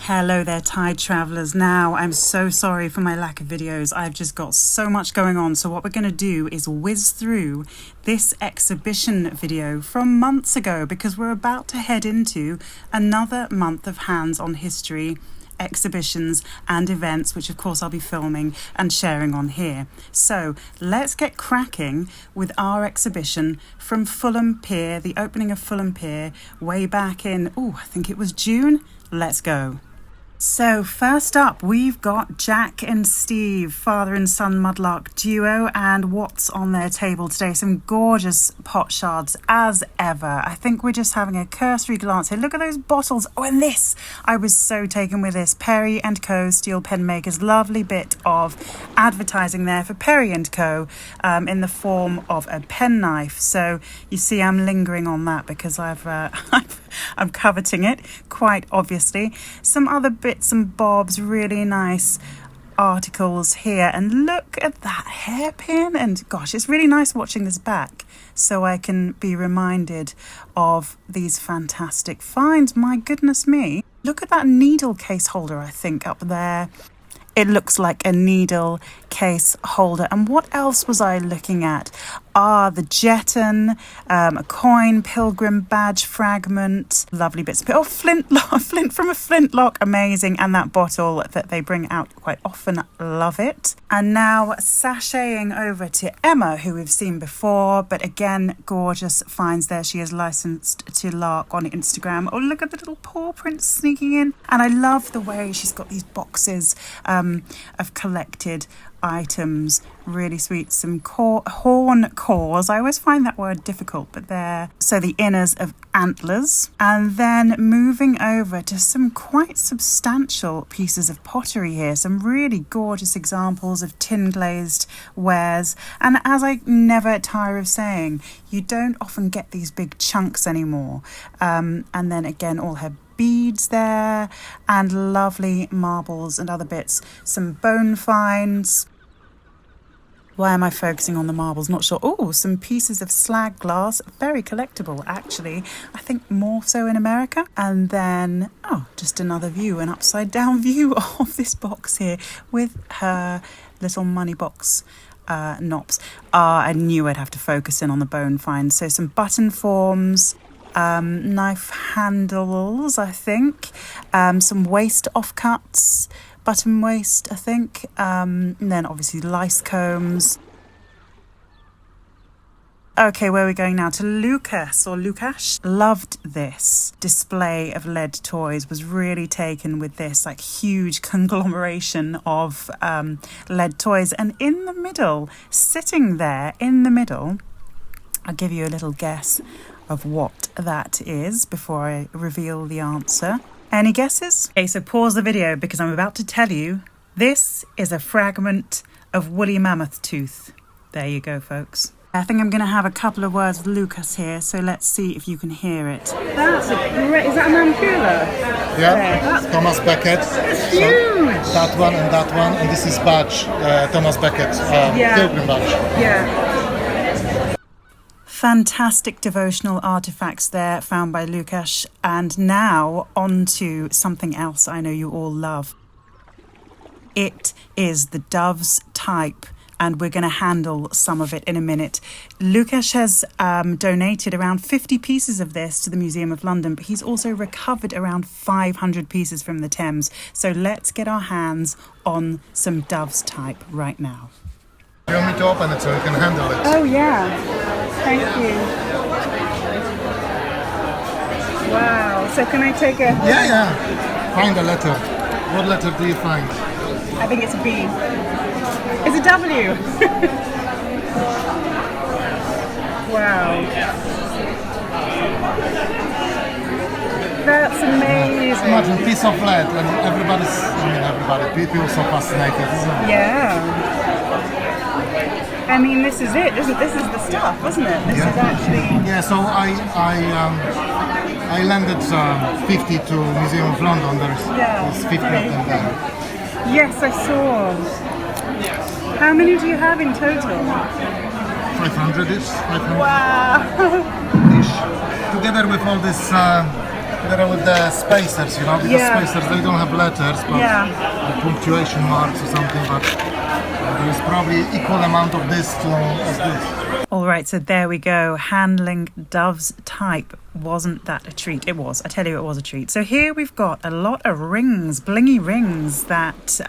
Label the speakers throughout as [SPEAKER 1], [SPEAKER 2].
[SPEAKER 1] Hello there, tide travellers. Now, I'm so sorry for my lack of videos. I've just got so much going on. So what we're going to do is whiz through this exhibition video from months ago because we're about to head into another month of hands-on history exhibitions and events, which of course I'll be filming and sharing on here. So let's get cracking with our exhibition from Fulham Pier, the opening of Fulham Pier way back in, I think it was June. Let's go. So first up, we've got Jack and Steve, father and son mudlark duo, and what's on their table today? Some gorgeous pot shards as ever. I think we're just having a cursory glance here. Look at those bottles. Oh, and this, I was so taken with this. Perry & Co. Steel Pen Makers. Lovely bit of advertising there for Perry & Co. In the form of a penknife. So you see I'm lingering on that because I'm coveting it, quite obviously. Some other bits and bobs, really nice articles here, and look at that hairpin, and gosh, it's really nice watching this back so I can be reminded of these fantastic finds. My goodness me, look at that needle case holder, I think up there. It looks like a needle case holder. And what else was I looking at? The jeton, a coin, pilgrim badge fragment, lovely bits. Oh, flint from a flintlock, amazing. And that bottle that they bring out quite often, love it. And now sashaying over to Emma, who we've seen before, but again, gorgeous finds there. She is licensed to lark on Instagram. Oh, look at the little paw prints sneaking in. And I love the way she's got these boxes of collected items, really sweet. Some horn cores, I always find that word difficult, but there. So the inners of antlers, and then moving over to some quite substantial pieces of pottery here, some really gorgeous examples of tin glazed wares. And as I never tire of saying, you don't often get these big chunks anymore. And then again, all her beads there, and lovely marbles and other bits. Some bone finds. Why am I focusing on the marbles? Not sure. Oh, some pieces of slag glass, very collectible actually. I think more so in America. And then, just another view, an upside down view of this box here with her little money box knops. I knew I'd have to focus in on the bone finds. So some button forms, knife handles, I think, some waist offcuts, button waist, I think, and then obviously lice combs. Okay, where are we going now? To Lukasz. Loved this display of lead toys, was really taken with this like huge conglomeration of lead toys. And in the middle, sitting there in the middle, I'll give you a little guess of what that is before I reveal the answer. Any guesses? Okay, so pause the video because I'm about to tell you this is a fragment of woolly mammoth tooth. There you go, folks. I think I'm going to have a couple of words with Lukasz here, so let's see if you can hear it. That's a great... Is that a mancula?
[SPEAKER 2] Yeah, that's Thomas Becket.
[SPEAKER 1] That's huge!
[SPEAKER 2] So that one, and this is badge, Thomas Becket, pilgrim badge.
[SPEAKER 1] Yeah. Fantastic devotional artifacts there found by Lukasz. And now on to something else I know you all love. It is the dove's type, and we're going to handle some of it in a minute. Lukasz has donated around 50 pieces of this to the Museum of London, but he's also recovered around 500 pieces from the Thames. So let's get our hands on some dove's type right now.
[SPEAKER 2] You want me to open it so you can handle it?
[SPEAKER 1] Oh yeah, thank you. Wow, so can I take a...
[SPEAKER 2] Yeah. Find a letter. What letter do you find?
[SPEAKER 1] I think it's a B. It's a W. Wow. That's amazing.
[SPEAKER 2] Imagine a piece of lead and people are so fascinated, isn't it?
[SPEAKER 1] Yeah. I mean, this is it, isn't it? This is the stuff, wasn't it? This is actually...
[SPEAKER 2] Yeah, so I landed 50 to Museum of London. There's 50 of them there.
[SPEAKER 1] Yes, I saw. How many do you have in total?
[SPEAKER 2] 500-ish. 500.
[SPEAKER 1] Wow.
[SPEAKER 2] Together with all this together with the spacers, you know, because spacers, they don't have letters, but the punctuation marks or something, but there is probably equal amount of this as this.
[SPEAKER 1] All right, so there we go. Handling Dove's type. Wasn't that a treat? It was. I tell you, it was a treat. So here we've got a lot of rings, blingy rings that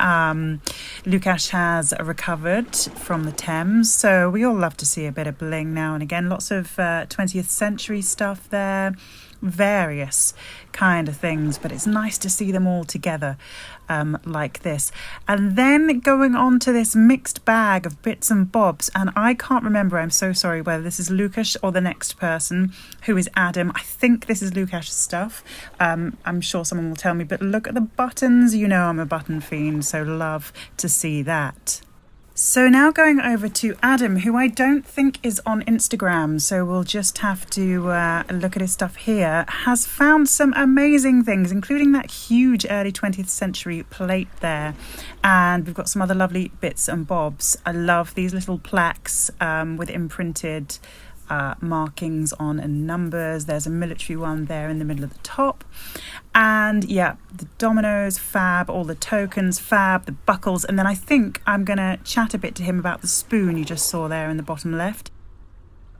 [SPEAKER 1] Lukasz has recovered from the Thames. So we all love to see a bit of bling now and again. Lots of 20th century stuff there. Various kind of things, but it's nice to see them all together like this. And then going on to this mixed bag of bits and bobs, and I can't remember, I'm so sorry, whether this is Lukasz or the next person, who is Adam. I think this is Lukasz's stuff. I'm sure someone will tell me, but look at the buttons. You know I'm a button fiend, so love to see that. So now going over to Adam, who I don't think is on Instagram, so we'll just have to look at his stuff here, has found some amazing things, including that huge early 20th century plate there. And we've got some other lovely bits and bobs. I love these little plaques with imprinted markings on and numbers. There's a military one there in the middle of the top. And yeah, the dominoes, fab, all the tokens, fab, the buckles. And then I think I'm going to chat a bit to him about the spoon you just saw there in the bottom left.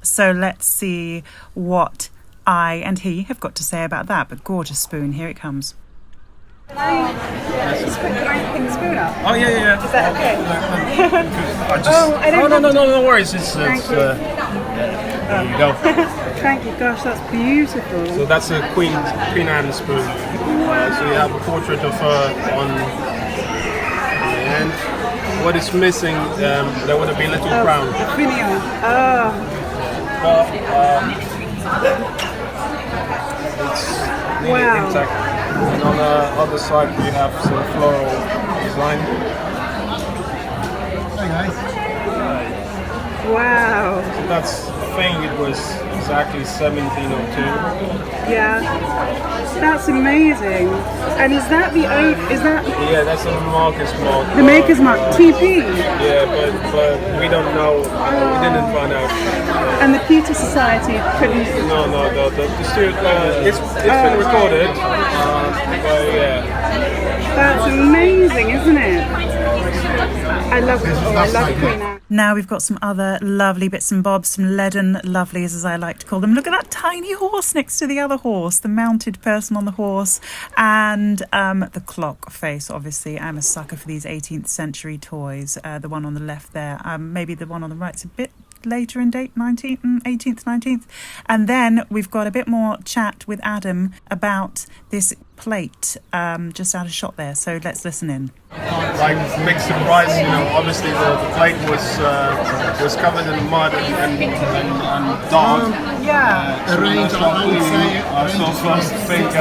[SPEAKER 1] So let's see what I and he have got to say about that. But gorgeous spoon, here it comes.
[SPEAKER 3] Can I pick the spoon up?
[SPEAKER 4] Oh, yeah.
[SPEAKER 3] Is that okay?
[SPEAKER 4] I don't no worries. There you go.
[SPEAKER 3] Thank you, gosh, that's beautiful.
[SPEAKER 4] So that's a Queen Anne spoon. So you have a portrait of her on the end. What is missing, there would have been a little crown.
[SPEAKER 3] Finion.
[SPEAKER 4] But it's nearly intact. And on the other side we have some floral design.
[SPEAKER 2] Hey guys.
[SPEAKER 3] Wow.
[SPEAKER 4] So that's, I think it was exactly 1702.
[SPEAKER 3] Yeah. That's amazing. And is that
[SPEAKER 4] Yeah, that's a maker's mark.
[SPEAKER 3] the maker's mark, TP?
[SPEAKER 4] Yeah, but we don't know. We didn't find out.
[SPEAKER 3] And the Pewter Society couldn't...
[SPEAKER 4] No, the Stuart, it's been recorded. But yeah.
[SPEAKER 3] That's amazing, isn't it? I love it. Oh, I love Queen Anne.
[SPEAKER 1] Now we've got some other lovely bits and bobs, some leaden lovelies as I like to call them. Look at that tiny horse next to the other horse, the mounted person on the horse, and the clock face, obviously. I'm a sucker for these 18th century toys. The one on the left there, maybe the one on the right's a bit later in date, 18th, 19th. And then we've got a bit more chat with Adam about this plate just out of shot there, so let's listen in.
[SPEAKER 4] Like big surprise, obviously the plate was covered in mud and dark.
[SPEAKER 2] A range of, I would say,
[SPEAKER 4] I saw first think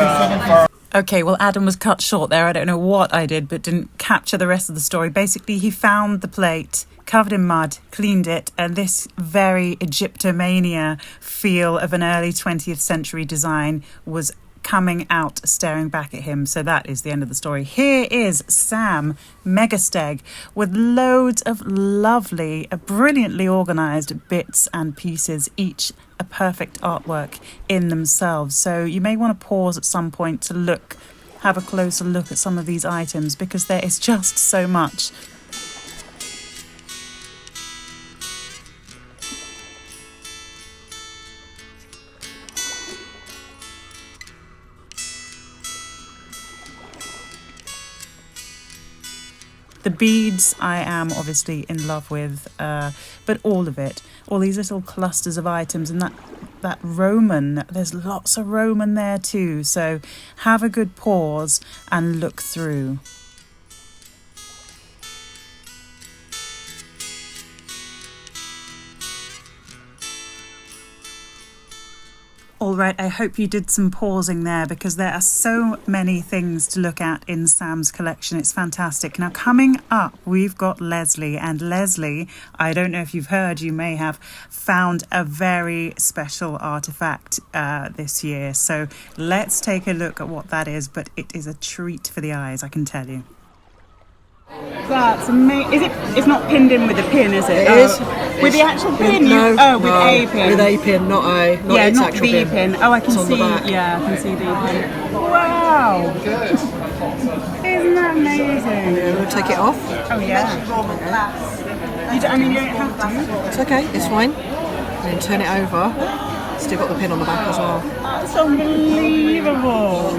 [SPEAKER 1] Okay, well, Adam was cut short there. I don't know what I did, but didn't capture the rest of the story. Basically, he found the plate covered in mud, cleaned it, and this very Egyptomania feel of an early 20th century design was coming out, staring back at him. So that is the end of the story. Here is Sam Megasteg with loads of lovely, brilliantly organised bits and pieces, each a perfect artwork in themselves. So you may want to pause at some point to have a closer look at some of these items, because there is just so much. The beads I am obviously in love with, but all of it, all these little clusters of items, and that Roman, there's lots of Roman there too, so have a good pause and look through. All right, I hope you did some pausing there, because there are so many things to look at in Sam's collection. It's fantastic. Now, coming up, we've got Lesley. And Lesley, I don't know if you've heard, you may have found a very special artefact this year. So let's take a look at what that is. But it is a treat for the eyes, I can tell you.
[SPEAKER 3] That's amazing. It's not pinned in with a pin, is it?
[SPEAKER 5] It is.
[SPEAKER 3] With the actual pin? With a pin.
[SPEAKER 5] With a pin, not its
[SPEAKER 3] not
[SPEAKER 5] actual
[SPEAKER 3] the pin. Oh, I can see.
[SPEAKER 5] Yeah,
[SPEAKER 3] I can see the pin. Wow. Isn't that amazing?
[SPEAKER 5] Yeah, we'll take it off.
[SPEAKER 3] Oh yeah. You don't have to.
[SPEAKER 5] It's okay. It's fine. And then turn it over. Still got the pin on the back as well.
[SPEAKER 3] That's unbelievable.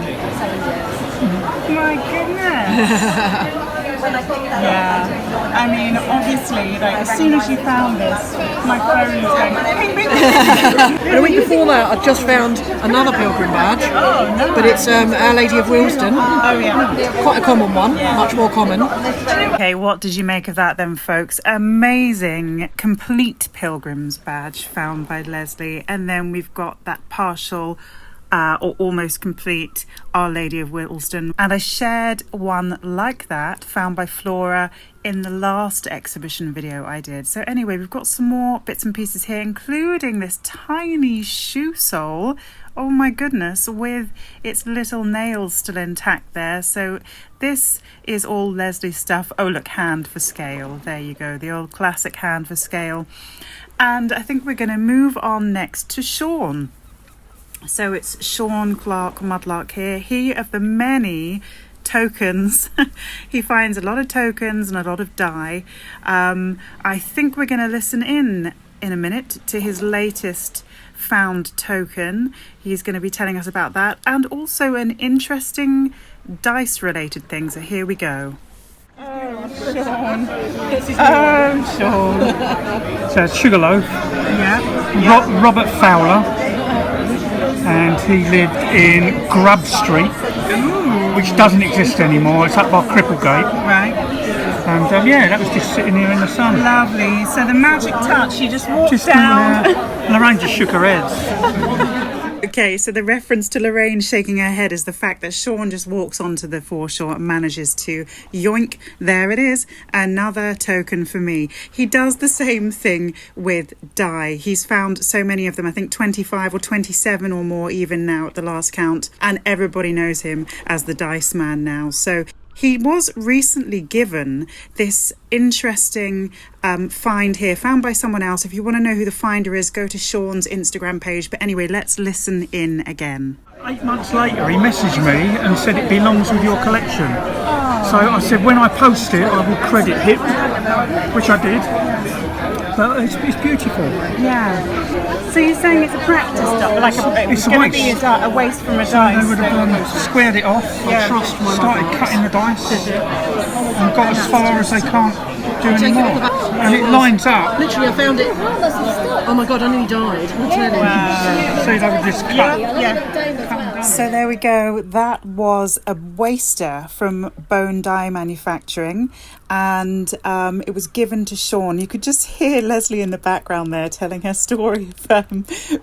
[SPEAKER 3] My goodness. Yeah, I mean, obviously, like as soon as you found this, my phone was going. Bing, bing, bing.
[SPEAKER 5] And a week before that, I just found another pilgrim badge.
[SPEAKER 3] Oh, no.
[SPEAKER 5] But it's Our Lady of Willesden.
[SPEAKER 3] Oh yeah,
[SPEAKER 5] quite a common one, much more common.
[SPEAKER 1] Okay, what did you make of that then, folks? Amazing, complete pilgrim's badge found by Lesley, and then we've got that partial. Or almost complete Our Lady of Willesden. And I shared one like that found by Flora in the last exhibition video I did. So anyway, we've got some more bits and pieces here, including this tiny shoe sole. Oh my goodness, with its little nails still intact there. So this is all Lesley stuff. Oh look, hand for scale. There you go, the old classic hand for scale. And I think we're going to move on next to Sean. So it's Sean Clark Mudlark here. He, of the many tokens, he finds a lot of tokens and a lot of dye. I think we're going to listen in a minute to his latest found token. He's going to be telling us about that and also an interesting dice related thing. So here we go.
[SPEAKER 3] Oh, Sean. Oh, Sean.
[SPEAKER 6] So it's Sugarloaf.
[SPEAKER 3] Yeah.
[SPEAKER 6] Robert Fowler. And he lived in Grub Street, which doesn't exist anymore. It's up by Cripplegate.
[SPEAKER 3] Right.
[SPEAKER 6] And that was just sitting here in the sun.
[SPEAKER 3] Lovely. So the magic touch, you just walked down.
[SPEAKER 6] Lorraine just shook her head.
[SPEAKER 1] Okay, so the reference to Lorraine shaking her head is the fact that Sean just walks onto the foreshore and manages to yoink, there it is, another token for me. He does the same thing with dye. He's found so many of them, I think 25 or 27 or more even now at the last count, and everybody knows him as the Dice Man now. So he was recently given this interesting find here, found by someone else. If you want to know who the finder is, go to Sean's Instagram page. But anyway, let's listen in again.
[SPEAKER 6] 8 months later, he messaged me and said it belongs with your collection. So I said, when I post it, I will credit him, which I did. But it's beautiful.
[SPEAKER 3] Yeah. So you're saying it's a practice dot, like
[SPEAKER 6] it's
[SPEAKER 3] going to be a waste from a dice.
[SPEAKER 6] They would have squared it off, started cutting the dice, and got as far as they can't do anymore. And it lines up.
[SPEAKER 5] Literally, I found it. Oh my god, I nearly died. I'm telling you.
[SPEAKER 6] Wow. So they would just cut.
[SPEAKER 3] Yeah.
[SPEAKER 1] So there we go. That was a waster from Bone Dye Manufacturing, and it was given to Sean. You could just hear Lesley in the background there telling her story of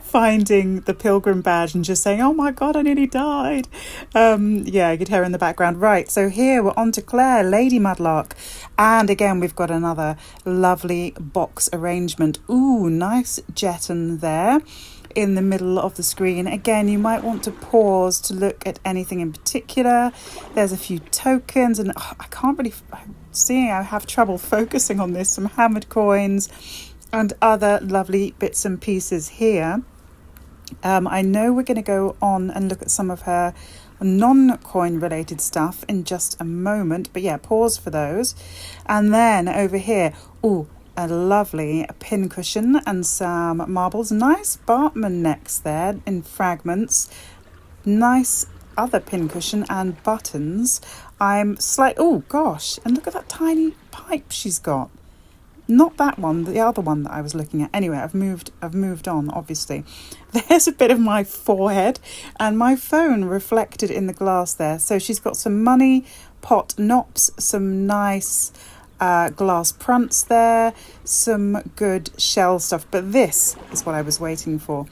[SPEAKER 1] finding the pilgrim badge and just saying, oh my god, I nearly died. You could hear her in the background. Right, so here we're on to Clare, Lady Mudlark, and again we've got another lovely box arrangement. Ooh, nice jeton there in the middle of the screen. Again, you might want to pause to look at anything in particular. There's a few tokens, and I can't really see, I have trouble focusing on this. Some hammered coins and other lovely bits and pieces here. I know we're going to go on and look at some of her non-coin related stuff in just a moment, but yeah, pause for those. And then over here, a lovely pin cushion and some marbles. Nice Bartman necks there in fragments. Nice other pin cushion and buttons. I'm oh gosh, and look at that tiny pipe she's got. Not that one, the other one that I was looking at. Anyway, I've moved on, obviously. There's a bit of my forehead and my phone reflected in the glass there. So she's got some money pot knops, some nice glass prunts there, some good shell stuff. But this is what I was waiting for.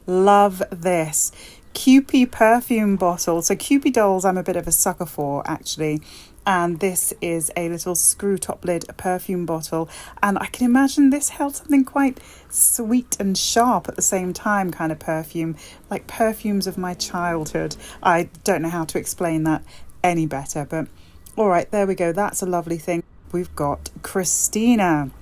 [SPEAKER 1] Love this. Kewpie perfume bottle. So Kewpie dolls I'm a bit of a sucker for, actually. And this is a little screw top lid perfume bottle. And I can imagine this held something quite sweet and sharp at the same time, kind of perfume, like perfumes of my childhood. I don't know how to explain that any better, but All right, there we go. That's a lovely thing. We've got Christina.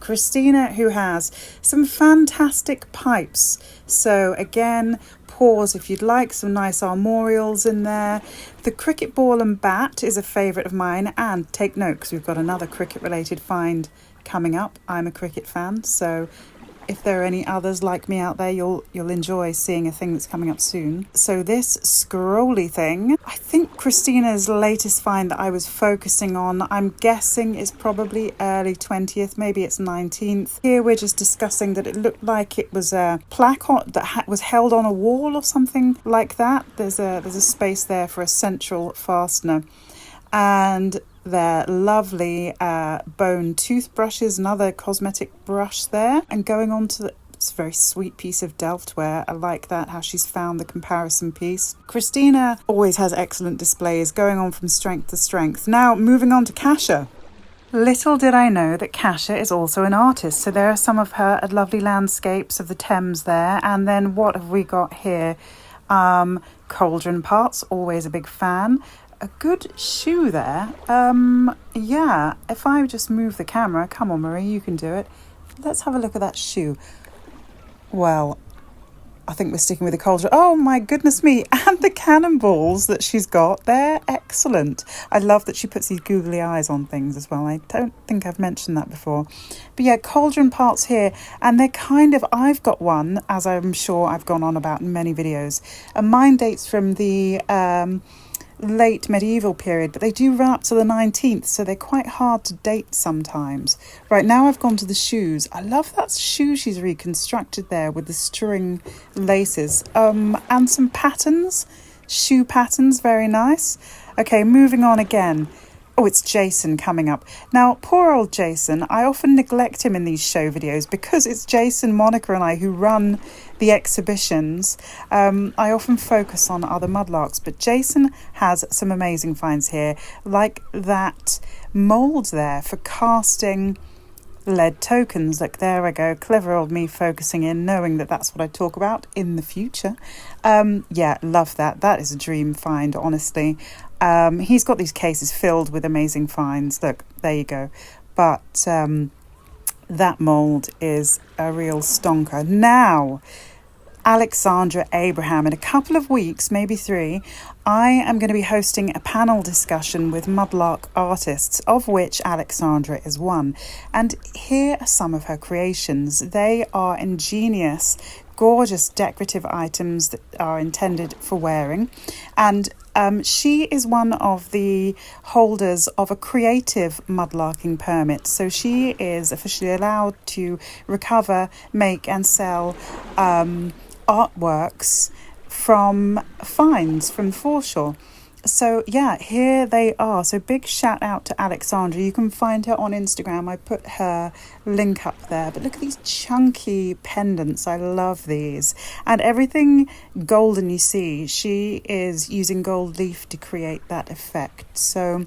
[SPEAKER 1] Christina, who has some fantastic pipes. So again, pause if you'd like, some nice armorials in there. The cricket ball and bat is a favourite of mine, and take note because we've got another cricket related find coming up. I'm a cricket fan, so if there are any others like me out there, you'll enjoy seeing a thing that's coming up soon. So this scrolly thing, I think Christina's latest find that I was focusing on, I'm guessing is probably early 20th, maybe it's 19th. Here we're just discussing that it looked like it was a placard that was held on a wall or something like that. There's a space there for a central fastener. And they're lovely bone toothbrushes, another cosmetic brush there. And going on to it's a very sweet piece of Delftware. I like that, how she's found the comparison piece. Christina always has excellent displays, going on from strength to strength. Now, moving on to Kasia. Little did I know that Kasia is also an artist. So there are some of her lovely landscapes of the Thames there. And then what have we got here? Cauldron parts, always a big fan. A good shoe there. Yeah, if I just move the camera, come on Marie, you can do it. Let's have a look at that shoe. Well, I think we're sticking with the cauldron. Oh my goodness me, and the cannonballs that she's got, they're excellent. I love that she puts these googly eyes on things as well. I don't think I've mentioned that before. But yeah, cauldron parts here, and they're kind of, I've got one, as I'm sure I've gone on about in many videos, and mine dates from the late medieval period, but they do run up to the 19th, so they're quite hard to date sometimes. Right, now I've gone to the shoes. I love that shoe she's reconstructed there with the string laces and some patterns, shoe patterns, very nice. Okay, moving on again. Oh, it's Jason coming up. Now, poor old Jason, I often neglect him in these show videos because it's Jason, Monica and I who run the exhibitions. I often focus on other mudlarks, but Jason has some amazing finds here, like that mould there for casting lead tokens. Look, there I go. Clever old me focusing in, knowing that that's what I talk about in the future. Yeah, love that. That is a dream find, honestly. He's got these cases filled with amazing finds. Look, there you go. But that mould is a real stonker. Now, Alexandra Abraham, in a couple of weeks, maybe 3, I am going to be hosting a panel discussion with mudlark artists, of which Alexandra is one. And here are some of her creations. They are ingenious, gorgeous decorative items that are intended for wearing. And she is one of the holders of a creative mudlarking permit. So she is officially allowed to recover, make and sell artworks from finds from foreshore. So yeah, here they are. So big shout out to Alexandra. You can find her on Instagram. I put her link up there. But look at these chunky pendants. I love these. And everything golden you see, she is using gold leaf to create that effect. So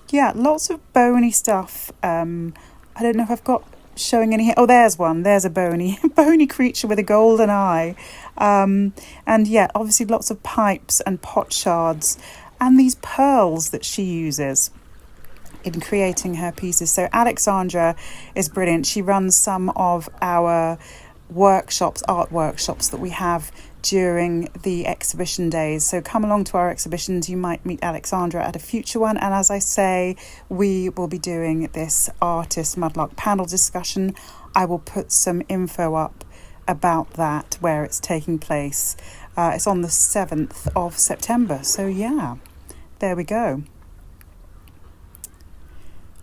[SPEAKER 1] yeah, lots of bony stuff. I don't know if I've got showing any here. Oh, there's one. There's a bony creature with a golden eye. And yeah, obviously lots of pipes and pot shards. And these pearls that she uses in creating her pieces. So Alexandra is brilliant. She runs some of our workshops, art workshops that we have during the exhibition days. So come along to our exhibitions. You might meet Alexandra at a future one. And as I say, we will be doing this artist mudlark panel discussion. I will put some info up about that, where it's taking place. It's on the 7th of September. So yeah, there we go.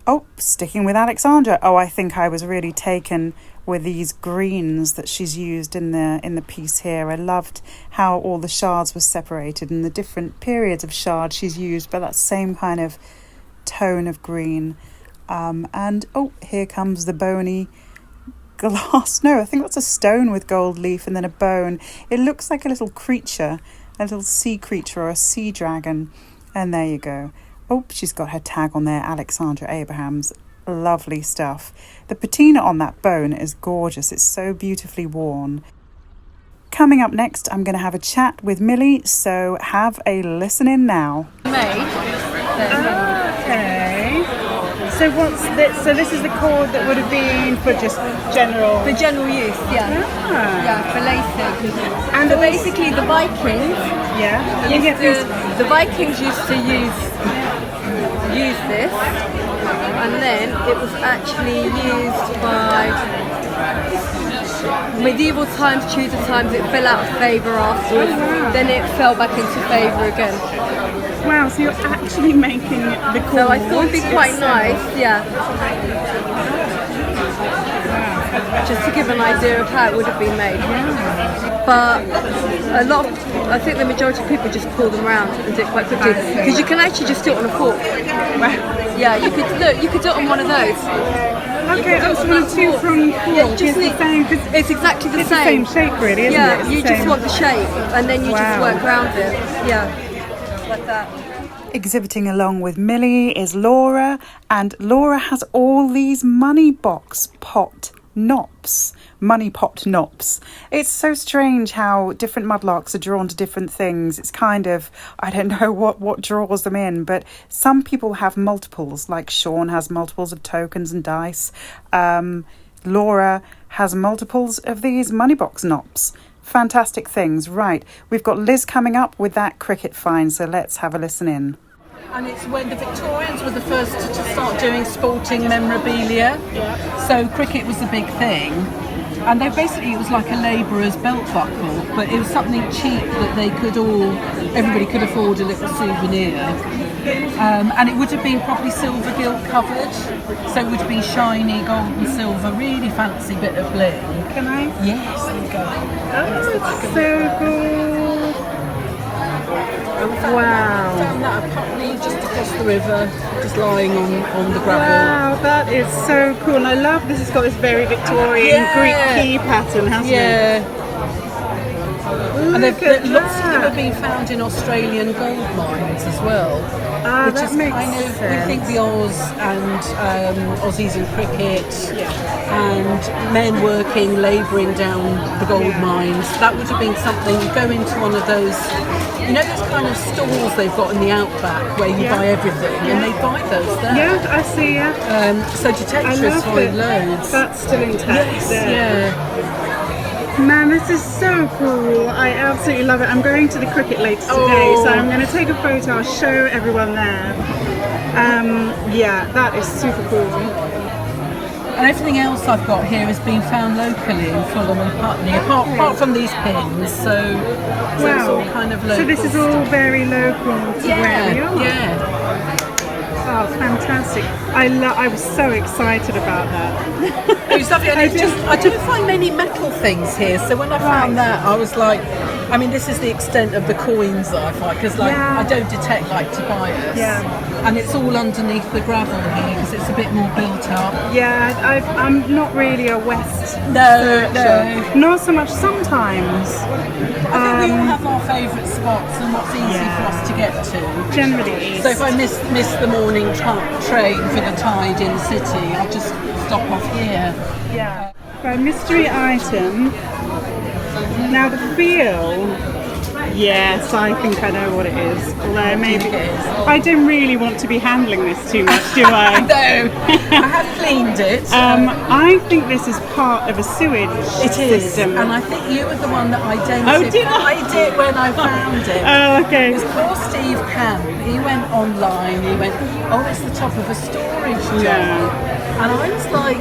[SPEAKER 1] Oh, sticking with Alexandra. Oh, I think I was really taken with these greens that she's used in the piece here. I loved how all the shards were separated and the different periods of shards she's used, but that same kind of tone of green. And oh, here comes the bony glass. No, I think that's a stone with gold leaf and then a bone. It looks like a little creature, a little sea creature or a sea dragon. And there you go. Oh, she's got her tag on there, Alexandra Abraham's. Lovely stuff. The patina on that bone is gorgeous. It's so beautifully worn. Coming up next, I'm going to have a chat with Millie, so have a listen in now.
[SPEAKER 3] Okay. So this is the cord that would have been for just general...
[SPEAKER 7] For general use, yeah.
[SPEAKER 3] Ah.
[SPEAKER 7] Yeah, for lacing.
[SPEAKER 3] And
[SPEAKER 7] so basically the Vikings...
[SPEAKER 3] Yeah.
[SPEAKER 7] The Vikings used to use this, and then it was actually used by medieval times, Tudor times. It fell out of favour afterwards. Then it fell back into favour again.
[SPEAKER 3] Wow, so you're actually making the cord.
[SPEAKER 7] So I thought it'd be quite nice, yeah. Just to give an idea of how it would have been made. But I think the majority of people just pull them around and do it quite quickly. Because you can actually just do it on a fork. Yeah, you could do it on one of those.
[SPEAKER 3] Okay, that's one of two from fork.
[SPEAKER 7] Yeah, it's exactly the same.
[SPEAKER 3] It's the same shape really, isn't it?
[SPEAKER 7] Yeah, you just want the shape and then you just work around it. Yeah, like that.
[SPEAKER 1] Exhibiting along with Millie is Laura, and Laura has all these money pot knops. It's so strange how different mudlarks are drawn to different things. It's kind of, I don't know what draws them in, but some people have multiples, like Sean has multiples of tokens and dice. Laura has multiples of these money box knops. Fantastic things. Right, we've got Liz coming up with that cricket find, so let's have a listen in.
[SPEAKER 8] And it's when the Victorians were the first to start doing sporting memorabilia. So cricket was the big thing. And it was like a labourer's belt buckle, but it was something cheap that everybody could afford a little souvenir. And it would have been probably silver gilt covered, so it would have been shiny gold and silver, really fancy bit of bling.
[SPEAKER 3] Can I?
[SPEAKER 8] Yes, there you go.
[SPEAKER 3] Oh, it's so cool. Wow.
[SPEAKER 8] Found that at Putney, just across the river, just lying on the gravel.
[SPEAKER 3] Wow, that is so cool. And I love this. It's got this very Victorian Greek key pattern, hasn't it?
[SPEAKER 8] And lots of them have been found in Australian gold mines as well. Which
[SPEAKER 3] that
[SPEAKER 8] is
[SPEAKER 3] makes
[SPEAKER 8] sense.
[SPEAKER 3] sense.
[SPEAKER 8] We think the Oz and Aussies in cricket and men working, labouring down the gold mines. That would have been something. You go into one of those, those kind of stalls they've got in the outback where you buy everything, and they buy those there.
[SPEAKER 3] Yeah, I see.
[SPEAKER 8] So detectorists find loads.
[SPEAKER 3] That's still intact.
[SPEAKER 8] Yes, yeah.
[SPEAKER 3] Man, this is so cool. I absolutely love it. I'm going to the cricket later today, so I'm going to take a photo. I'll show everyone there. That is super cool.
[SPEAKER 8] And everything else I've got here has been found locally in Fulham and Putney, apart from these pins. So it's all kind of local.
[SPEAKER 3] So this is all very local to where we are.
[SPEAKER 8] Yeah.
[SPEAKER 3] Oh, fantastic. I was so excited about that.
[SPEAKER 8] It was lovely. And I don't find many metal things here, so when I found that, I was like, this is the extent of the coins that I find, because I don't detect like Tobias. And it's all underneath the gravel here, because it's a bit more built up.
[SPEAKER 3] Yeah, I'm not really a West
[SPEAKER 8] No.
[SPEAKER 3] Not so much sometimes.
[SPEAKER 8] I think we all have our favourite spots and what's easy for us to get to.
[SPEAKER 3] Generally.
[SPEAKER 8] So if I miss the morning train for the tide in the city, I'll just stop off here.
[SPEAKER 3] Yeah. Right, mystery item. Now the feel. Yes, I think I know what it is. Although maybe I don't really want to be handling this too much, do I?
[SPEAKER 8] No, I have cleaned it.
[SPEAKER 3] I think this is part of a sewage system.
[SPEAKER 8] And I think you were the one that identified.
[SPEAKER 3] Oh, did I?
[SPEAKER 8] I did when I found it.
[SPEAKER 3] Oh, okay.
[SPEAKER 8] It was poor Steve Camp. He went online. He went, it's the top of a storage jar. And I was like,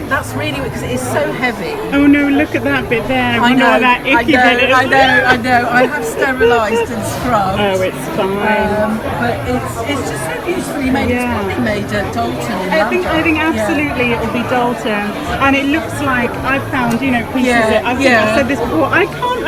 [SPEAKER 8] that's really weird because it is so heavy.
[SPEAKER 3] Oh no, look at that bit there.
[SPEAKER 8] I know,
[SPEAKER 3] that icky bit is.
[SPEAKER 8] I know. I have sterilised and scrubbed.
[SPEAKER 3] Oh, it's fine.
[SPEAKER 8] But it's just so beautifully made. It's probably made at Dalton in London.
[SPEAKER 3] I think absolutely it will be Dalton. And it looks like I've found, pieces of it. I said this before. I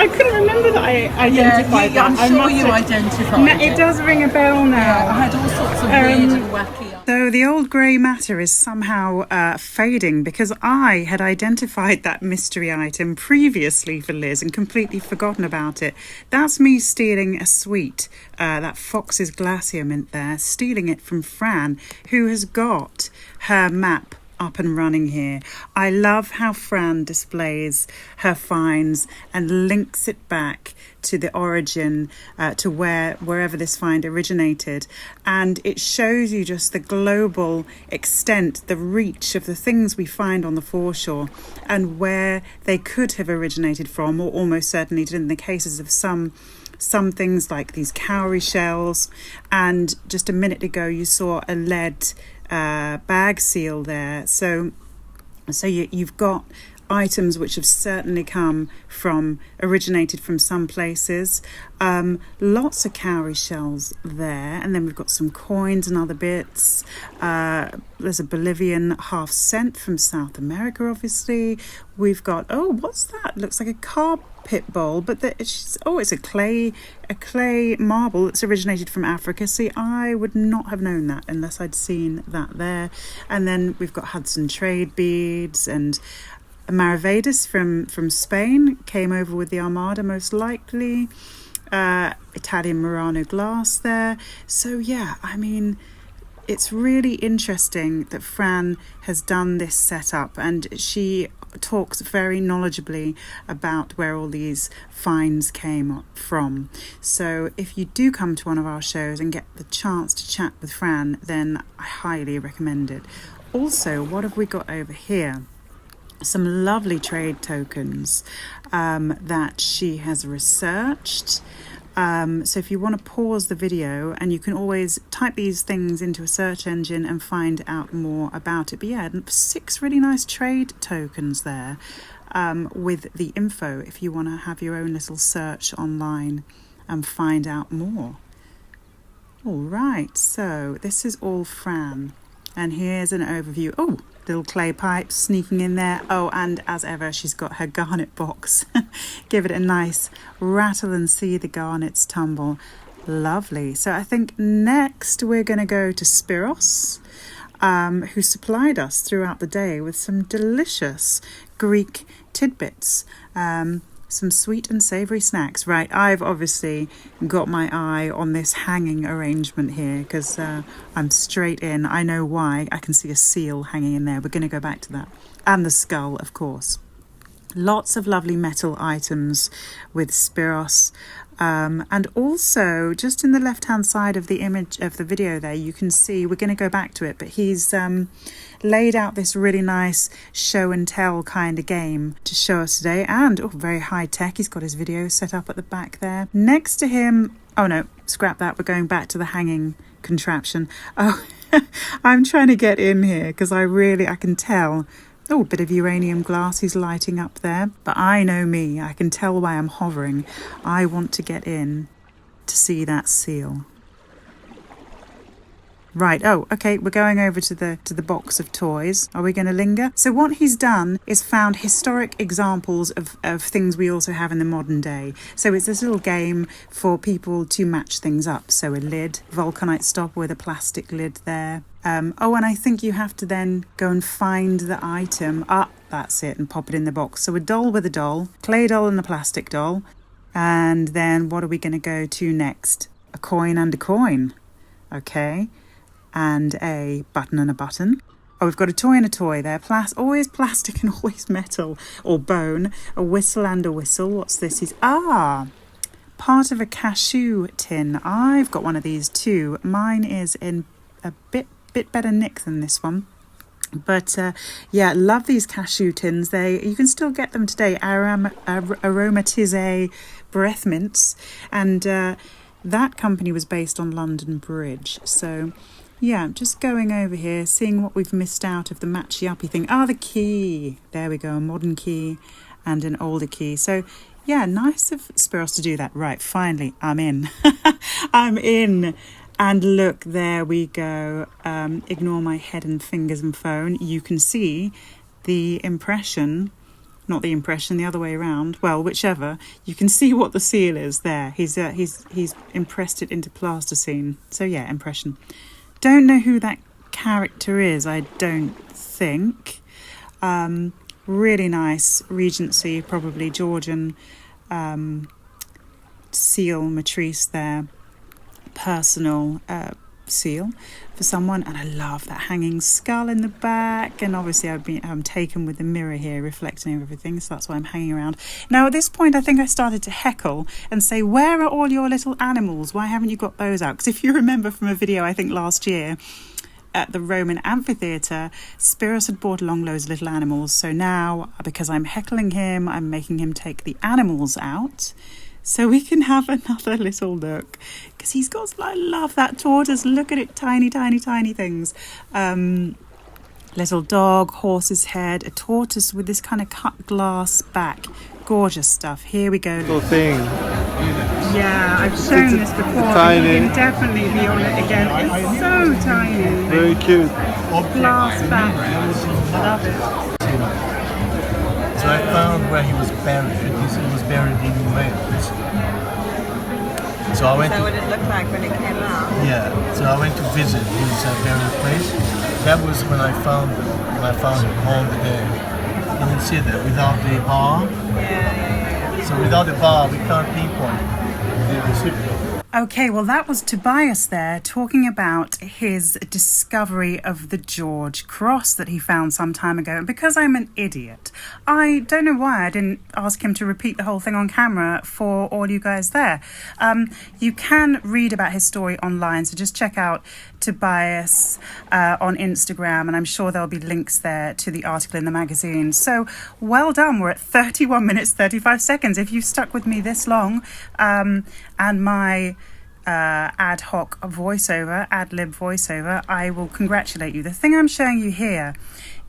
[SPEAKER 3] couldn't remember that I identified that.
[SPEAKER 8] I'm sure you identified
[SPEAKER 3] it. It does ring a bell now.
[SPEAKER 8] Yeah, I had all sorts of weird and wacky.
[SPEAKER 1] So the old grey matter is somehow fading because I had identified that mystery item previously for Liz and completely forgotten about it. That's me stealing a sweet, that Fox's Glacier mint there, stealing it from Fran, who has got her map up and running here. I love how Fran displays her finds and links it back to the origin, to wherever this find originated, and it shows you just the global extent, the reach of the things we find on the foreshore and where they could have originated from, or almost certainly did in the cases of some things like these cowrie shells. And just a minute ago you saw a lead bag seal there, so you've got items which have certainly originated from some places. Lots of cowrie shells there, and then we've got some coins and other bits. There's a Bolivian half cent from South America, obviously. We've got, oh, what's that? Looks like a carpet bowl, but it's a clay marble that's originated from Africa. See, I would not have known that unless I'd seen that there. And then we've got Hudson trade beads, and Maravedis from Spain came over with the Armada, most likely. Italian Murano glass there. So yeah, I mean, it's really interesting that Fran has done this setup, and she talks very knowledgeably about where all these finds came from. So if you do come to one of our shows and get the chance to chat with Fran, then I highly recommend it. Also, what have we got over here? Some lovely trade tokens that she has researched. So if you want to pause the video, and you can always type these things into a search engine and find out more about it. But yeah, 6 really nice trade tokens there with the info if you want to have your own little search online and find out more. All right, so this is all Fran. And here's an overview. Oh, little clay pipes sneaking in there. Oh, and as ever, she's got her garnet box. Give it a nice rattle and see the garnets tumble. Lovely. So I think next we're going to go to Spiros, who supplied us throughout the day with some delicious Greek tidbits. Some sweet and savoury snacks. Right, I've obviously got my eye on this hanging arrangement here because I'm straight in. I know why. I can see a seal hanging in there. We're going to go back to that. And the skull, of course. Lots of lovely metal items with Spiros. And also, just in the left-hand side of the image of the video there, you can see, we're going to go back to it, but he's laid out this really nice show and tell kind of game to show us today. And, oh, very high-tech. He's got his video set up at the back there. Next to him, oh no, scrap that. We're going back to the hanging contraption. Oh, I'm trying to get in here because I can tell. Oh, a bit of uranium glass he's lighting up there. But I know me. I can tell why I'm hovering. I want to get in to see that seal. Right, oh, okay, we're going over to the box of toys. Are we going to linger? So what he's done is found historic examples of things we also have in the modern day. So it's this little game for people to match things up. So a lid, vulcanite stopper with a plastic lid there. Oh, and I think you have to then go and find the item. Ah, that's it, and pop it in the box. So a doll with a doll, clay doll and a plastic doll. And then what are we going to go to next? A coin and a coin. Okay. And a button and a button. Oh, we've got a toy and a toy there. Always plastic and always metal or bone. A whistle and a whistle. What's this? Part of a cashew tin. I've got one of these too. Mine is in a bit better nick than this one. But yeah, love these cashew tins. You can still get them today. Aromatise breath mints. And that company was based on London Bridge. So yeah, just going over here, seeing what we've missed out of the matchy-uppy thing. Ah, the key. There we go, a modern key and an older key. So, yeah, nice of Spiros to do that. Right, finally, I'm in. I'm in. And look, there we go. Ignore my head and fingers and phone. You can see the impression, not the impression, the other way around. Well, whichever. You can see what the seal is there. He's impressed it into plasticine. So, yeah, impression. Don't know who that character is, I don't think. Really nice Regency, probably Georgian seal matrice there. Personal seal for someone, and I love that hanging skull in the back, and obviously I'm taken with the mirror here reflecting everything, so that's why I'm hanging around. Now at this point I think I started to heckle and say, where are all your little animals? Why haven't you got those out? Because if you remember from a video I think last year at the Roman amphitheatre, Spiros had brought along loads of little animals, so now because I'm heckling him, I'm making him take the animals out so we can have another little look, because he's got, I love that tortoise, look at it, tiny things. Little dog, horse's head, a tortoise with this kind of cut glass back, gorgeous stuff. Here we go.
[SPEAKER 4] Little thing.
[SPEAKER 1] Yeah, I've shown this before,
[SPEAKER 4] tiny.
[SPEAKER 1] but you can definitely be on it again. It's so tiny.
[SPEAKER 4] Very cute.
[SPEAKER 1] Glass back. I love it.
[SPEAKER 2] So I found where he was buried. He was buried in Wales. So I went.
[SPEAKER 5] Is that what it looked like when it came out?
[SPEAKER 2] Yeah. So I went to visit his burial place. That was when I found him. When I found him on the day. You can see that without the bar.
[SPEAKER 5] Yeah.
[SPEAKER 2] So without the bar, we can't pinpoint the recipient.
[SPEAKER 1] Okay, well that was Tobias there talking about his discovery of the George Cross that he found some time ago. And because I'm an idiot, I don't know why I didn't ask him to repeat the whole thing on camera for all you guys there. You can read about his story online, so just check out Tobias on Instagram, and I'm sure there'll be links there to the article in the magazine. So well done, we're at 31 minutes 35 seconds. If you've stuck with me this long, and my ad hoc voiceover, ad-lib voiceover, I will congratulate you. The thing I'm showing you here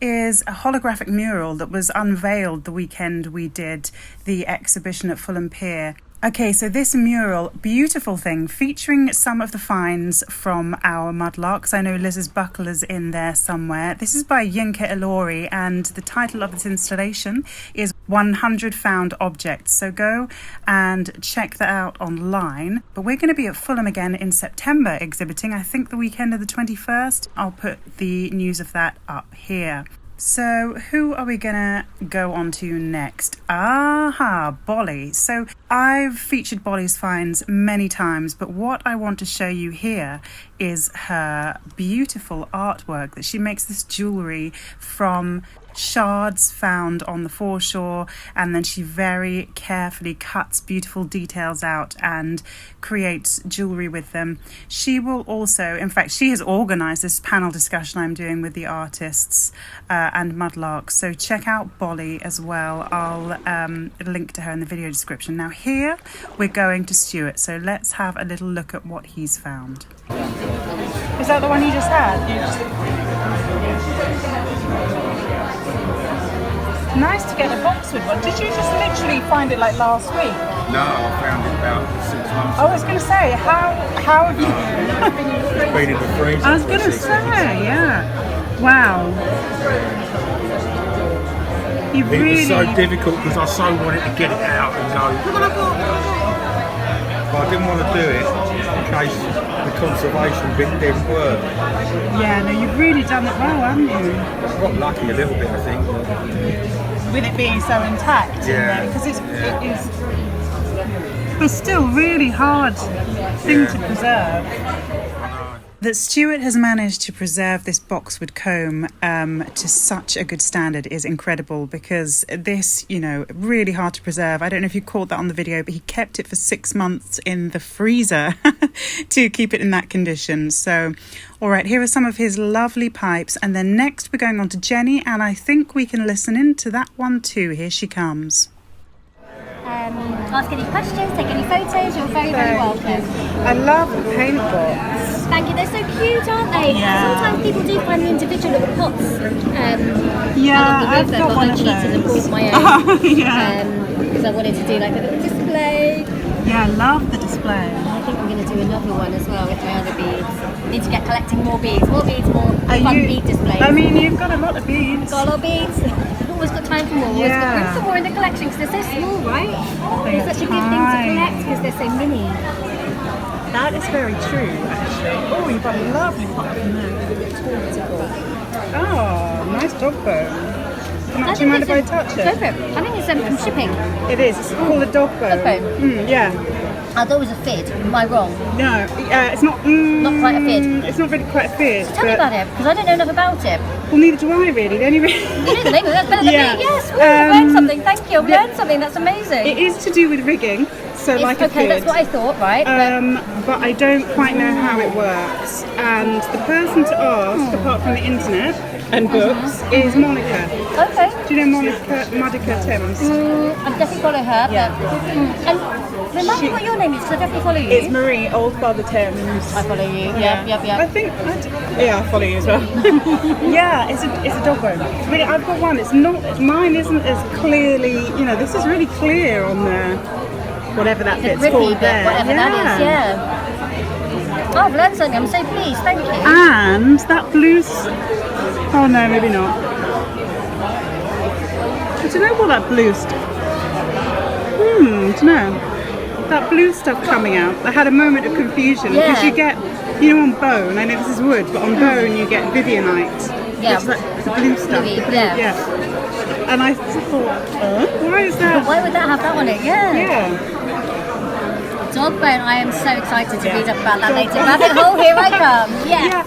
[SPEAKER 1] is a holographic mural that was unveiled the weekend we did the exhibition at Fulham Pier. Okay, so this mural, beautiful thing, featuring some of the finds from our mudlarks. I know Liz's buckle is in there somewhere. This is by Yinka Ilori, and the title of this installation is 100 Found Objects. So go and check that out online. But we're going to be at Fulham again in September exhibiting, I think the weekend of the 21st. I'll put the news of that up here. So who are we gonna go on to next? Bolly. So I've featured Bolly's finds many times, but what I want to show you here is her beautiful artwork that she makes, this jewellery from shards found on the foreshore, and then she very carefully cuts beautiful details out and creates jewellery with them. She will also, in fact, she has organised this panel discussion I'm doing with the artists and mudlarks, so check out Bolly as well. I'll link to her in the video description. Now here we're going to Stuart, so let's have a little look at what he's found. Is that the one you just had? Nice to get a boxwood one. Did you just literally find it like last week?
[SPEAKER 9] No, I found it about 6 months ago.
[SPEAKER 1] I was going to say, how have you...
[SPEAKER 9] It's been in the freezer.
[SPEAKER 1] I was going to say, yeah. Wow. You
[SPEAKER 6] It
[SPEAKER 1] really...
[SPEAKER 6] was so difficult because I so wanted to get it out and go, look what I got. But I didn't want to do it in case the conservation bit didn't work.
[SPEAKER 1] Yeah, no, you've really done it well, haven't you?
[SPEAKER 6] I got lucky a little bit, I think.
[SPEAKER 1] With it being so intact,
[SPEAKER 6] Yeah.
[SPEAKER 1] Because it is, but still really hard thing to preserve. That Stuart has managed to preserve this boxwood comb to such a good standard is incredible, because this, really hard to preserve. I don't know if you caught that on the video, but he kept it for 6 months in the freezer to keep it in that condition. So, all right, here are some of his lovely pipes. And then next we're going on to Jenny, and I think we can listen in to that one too. Here she comes.
[SPEAKER 10] Ask any questions, take any photos, you're very, very welcome.
[SPEAKER 1] I love the paint pots.
[SPEAKER 10] Thank you, they're so cute, aren't they?
[SPEAKER 1] Yeah.
[SPEAKER 10] Sometimes people do find the individual little pots.
[SPEAKER 1] I've got one of
[SPEAKER 10] cheated and
[SPEAKER 1] those.
[SPEAKER 10] bought my own. Because I wanted to do like a little display.
[SPEAKER 1] Yeah, I love the display.
[SPEAKER 10] I think I'm going to do another one as well with my other beads. Need to get collecting more beads, more bead displays.
[SPEAKER 1] I mean, you've got a lot of beads.
[SPEAKER 10] Got a lot of beads. Always got time for more. Always got room for more in the collection because they're so small, right? It's such a good thing to collect because they're so mini.
[SPEAKER 1] That is very true, actually. Oh, you've got a lovely pot in there. Oh, nice dog bone. Do you mind if I touch it?
[SPEAKER 10] Go for it. I think it's from shipping.
[SPEAKER 1] It is. It's called a dog bone.
[SPEAKER 10] Dog bone.
[SPEAKER 1] Yeah.
[SPEAKER 10] I thought it was a fid. Am I wrong?
[SPEAKER 3] No, it's not.
[SPEAKER 10] Not quite a fid.
[SPEAKER 3] It's not really quite a fid.
[SPEAKER 10] So tell me about it, because I don't know enough about it.
[SPEAKER 3] Well, neither do I really. The only
[SPEAKER 10] You know the name of it, that's better than
[SPEAKER 3] Yeah.
[SPEAKER 10] me. Yes, woo, I've learned something. Thank you. I've learned something. That's amazing.
[SPEAKER 3] It is to do with rigging, so
[SPEAKER 10] It's-
[SPEAKER 3] like a
[SPEAKER 10] okay,
[SPEAKER 3] fid.
[SPEAKER 10] that's what I thought, right?
[SPEAKER 3] But I don't quite know how it works. And the person to ask, apart from the internet and books, is Monica.
[SPEAKER 10] Okay.
[SPEAKER 3] Do you know Monica Thames?
[SPEAKER 10] I've definitely followed her.
[SPEAKER 3] Yeah.
[SPEAKER 10] And remind me what your name is, because I definitely follow you.
[SPEAKER 3] It's Marie, Old Father Thames.
[SPEAKER 10] I follow you. Yep.
[SPEAKER 3] I think, I follow you as well. Yeah, it's a dog bone. Really, I've got one. It's not, mine isn't as clearly, this is really clear on the, whatever that
[SPEAKER 10] The
[SPEAKER 3] bit's
[SPEAKER 10] grippy
[SPEAKER 3] called
[SPEAKER 10] bit,
[SPEAKER 3] there.
[SPEAKER 10] whatever that is, yeah. Oh, I've learned something. I'm so pleased. Thank you.
[SPEAKER 3] And that blue, oh no, maybe not. I don't know what that blue stuff, don't know. That blue stuff coming out, I had a moment of confusion because you get, on bone, I know this is wood, but on bone you get Vivianite.
[SPEAKER 10] Yeah.
[SPEAKER 3] Which is like the blue stuff.
[SPEAKER 10] Yeah.
[SPEAKER 3] And I thought, why is that?
[SPEAKER 10] Why would that have that on it? Yeah.
[SPEAKER 3] Yeah.
[SPEAKER 10] Dog bone. I am so excited to read up about that later. Rabbit hole, here I come. Yeah.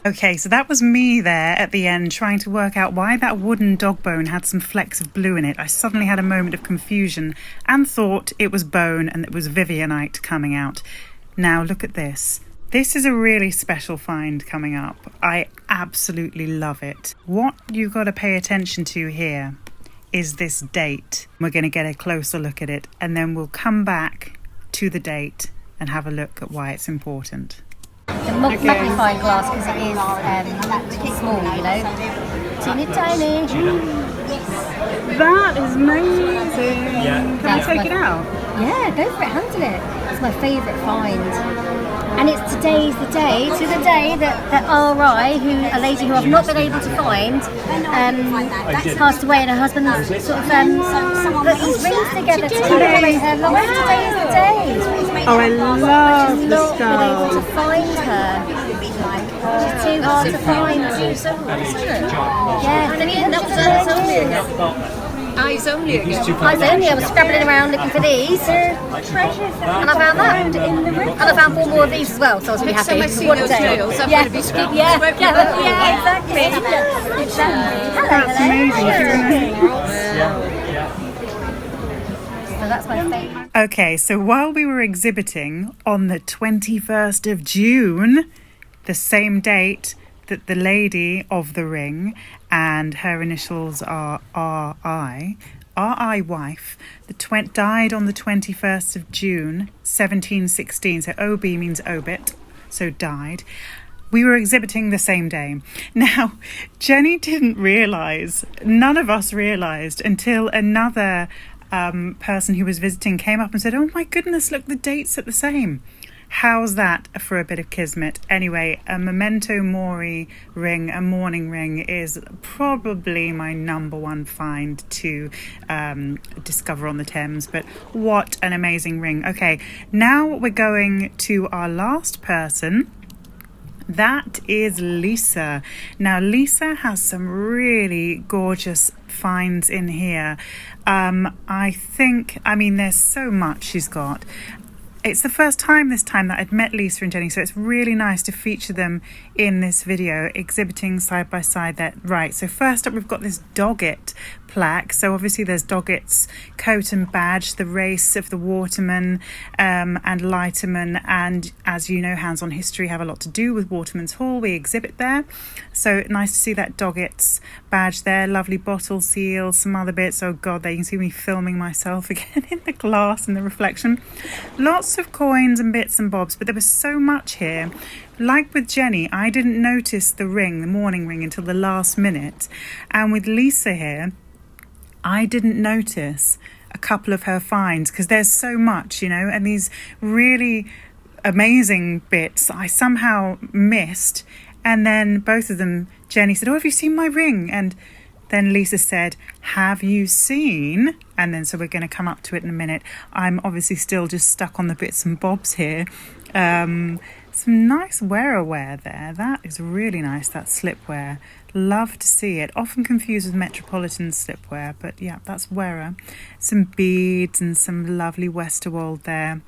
[SPEAKER 1] Okay, so that was me there at the end trying to work out why that wooden dog bone had some flecks of blue in it. I suddenly had a moment of confusion and thought it was bone and it was Vivianite coming out. Now look at this. This is a really special find coming up. I absolutely love it. What you've got to pay attention to here is this date. We're going to get a closer look at it and then we'll come back to the date and have a look at why it's important.
[SPEAKER 10] The magnifying glass, because it is small, teeny tiny.
[SPEAKER 3] That is amazing. Can we take it out?
[SPEAKER 10] Yeah, go for it, handle it. It's my favourite find. And it's today's the day, that RI, a lady who I've not been able to find, passed away and her husband sort of put these rings together to commemorate her life. Today is the day.
[SPEAKER 3] Oh, I love the
[SPEAKER 10] not
[SPEAKER 3] stuff.
[SPEAKER 10] been able to find her. She's too hard to find. Yeah,
[SPEAKER 5] Eyes only again.
[SPEAKER 10] Eyes only. I was scrabbling around looking for these, and I found that. And I found 4 more of these as well, so I was really happy.
[SPEAKER 5] Next time I see those nails, I'm going to be scrapping.
[SPEAKER 10] Exactly.
[SPEAKER 3] That's amazing.
[SPEAKER 10] So that's my favourite.
[SPEAKER 1] Okay, so while we were exhibiting on the 21st of June, the same date that the lady of the ring, and her initials are RI wife, died on the 21st of June 1716, so OB means obit, so died. We were exhibiting the same day. Now, Jenny didn't realise, none of us realised until another person who was visiting came up and said, oh my goodness, look, the dates are the same. How's that for a bit of kismet? Anyway, a memento mori ring, a mourning ring, is probably my number one find to discover on the Thames. But what an amazing ring. Okay, now we're going to our last person. That is Lisa. Now, Lisa has some really gorgeous finds in here. There's so much she's got. It's the first time this time that I'd met Lisa and Jenny, so it's really nice to feature them in this video, exhibiting side by side there. Right, so first up we've got this Doggett plaque. So obviously there's Doggett's coat and badge, the race of the waterman and lighterman, and as you know, Hands on History have a lot to do with Waterman's Hall. We exhibit there, so nice to see that Doggett's badge there. Lovely bottle seal, some other bits. Oh god, there you can see me filming myself again in the glass and the reflection. Lots of coins and bits and bobs, but there was so much here. Like with Jenny, I didn't notice the ring, the mourning ring, until the last minute, and with Lisa here, I didn't notice a couple of her finds because there's so much, and these really amazing bits I somehow missed. And then both of them, Jenny said, oh, have you seen my ring? And then Lisa said, have you seen? And then so we're going to come up to it in a minute. I'm obviously still just stuck on the bits and bobs here. Some nice wear there. That is really nice, that slipwear. Love to see it. Often confused with Metropolitan slipwear, but yeah, that's wearer. Some beads and some lovely Westerwold there.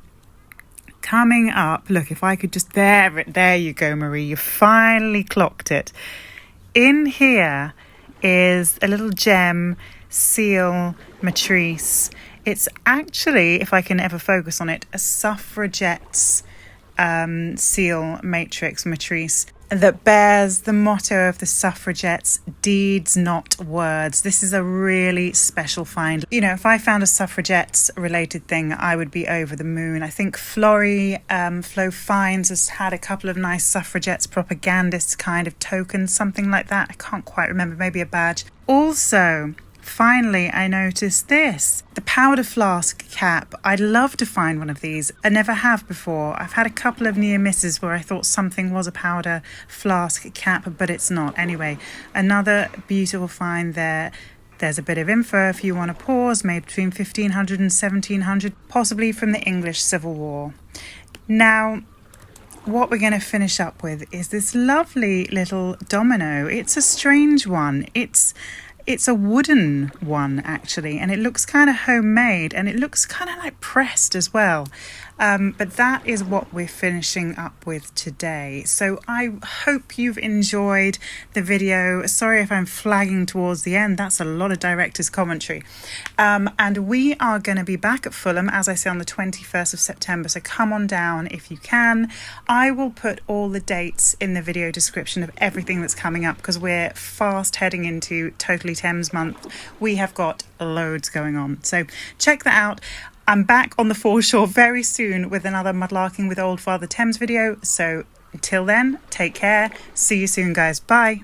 [SPEAKER 1] Coming up, look, if I could just, there you go, Marie, you finally clocked it. In here is a little gem seal matrice. It's actually, if I can ever focus on it, a suffragette's seal matrice that bears the motto of the suffragettes, deeds not words. This is a really special find. You know, if I found a suffragettes related thing, I would be over the moon. I think Flo Finds has had a couple of nice suffragettes propagandist kind of tokens, something like that. I can't quite remember, maybe a badge. Also, finally, I noticed this, the powder flask cap. I'd love to find one of these. I never have before. I've had a couple of near misses where I thought something was a powder flask cap, but it's not. Anyway, another beautiful find there. There's a bit of info if you want to pause, made between 1500 and 1700, possibly from the English Civil War. Now, what we're going to finish up with is this lovely little domino. It's a strange one. It's a wooden one, actually, and it looks kind of homemade, and it looks kind of like pressed as well. But that is what we're finishing up with today. So I hope you've enjoyed the video. Sorry if I'm flagging towards the end. That's a lot of director's commentary. And we are going to be back at Fulham, as I say, on the 21st of September. So come on down if you can. I will put all the dates in the video description of everything that's coming up, because we're fast heading into Totally Thames month. We have got loads going on. So check that out. I'm back on the foreshore very soon with another Mudlarking with Old Father Thames video. So until then, take care. See you soon, guys. Bye.